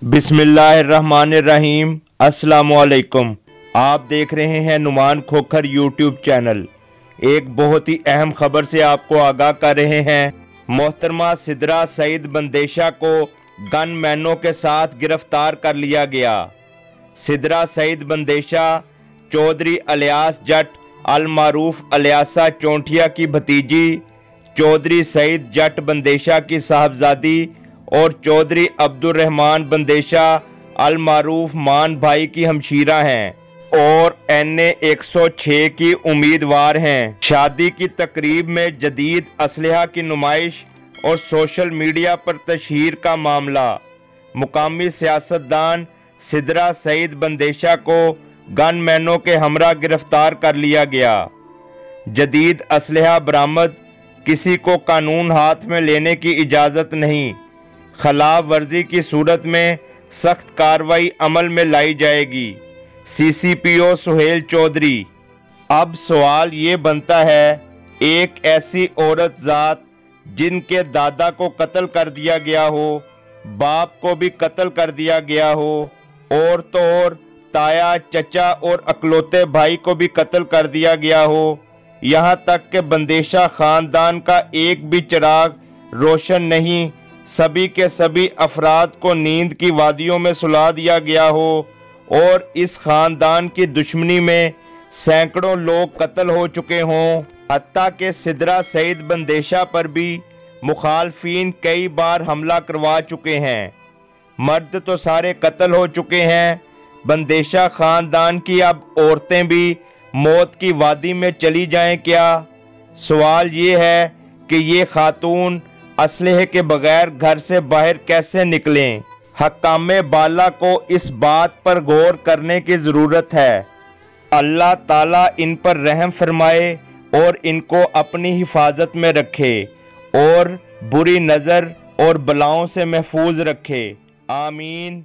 बिस्मिल्लाहिर्रहमानिर्रहीम। अस्सलामुअलैकुम। आप देख रहे हैं नुमान खोखर यूट्यूब चैनल। एक बहुत ही अहम खबर से आपको आगाह कर रहे हैं। मोहतरमा सिद्रा सईद बंदेशा को गन मैनों के साथ गिरफ्तार कर लिया गया। सिद्रा सईद बंदेशा चौधरी अलियास जट अल मारूफ अलियासा चौंटिया की भतीजी, चौधरी सईद जट बंदेशा की साहबजादी और चौधरी अब्दुल रहमान बंदेशा अल मारूफ मान भाई की हमशीरा हैं और NA 106 की उम्मीदवार हैं। शादी की तकरीब में जदीद असलहा की नुमाइश और सोशल मीडिया पर तशहीर का मामला। मुकामी सियासतदान सिद्रा सईद बंदेशा को गन मैनों के हमरा गिरफ्तार कर लिया गया। जदीद असलहा बरामद, किसी को कानून हाथ में लेने की इजाज़त नहीं। खिलाफ वर्जी की सूरत में सख्त कार्रवाई अमल में लाई जाएगी। CCPO सुहेल चौधरी। अब सवाल ये बनता है, एक ऐसी औरत ज़ात जिनके दादा को कत्ल कर दिया गया हो, बाप को भी कत्ल कर दिया गया हो, और तो और ताया, चचा और अकलौते भाई को भी कत्ल कर दिया गया हो, यहाँ तक कि बंदेशा खानदान का एक भी चिराग रोशन नहीं, सभी के सभी अफराद को नींद की वादियों में सुला दिया गया हो और इस खानदान की दुश्मनी में सैकड़ों लोग कत्ल हो चुके हों। हत्ता के सिद्रा सईद बंदेशा पर भी मुखालफीन कई बार हमला करवा चुके हैं। मर्द तो सारे कत्ल हो चुके हैं, बंदेशा खानदान की अब औरतें भी मौत की वादी में चली जाएं क्या? सवाल ये है कि ये खातून असलहे के बगैर घर से बाहर कैसे निकलें? हकामे बाला को इस बात पर गौर करने की ज़रूरत है। अल्लाह ताला इन पर रहम फरमाए और इनको अपनी हिफाजत में रखे और बुरी नज़र और बलाओं से महफूज रखे। आमीन।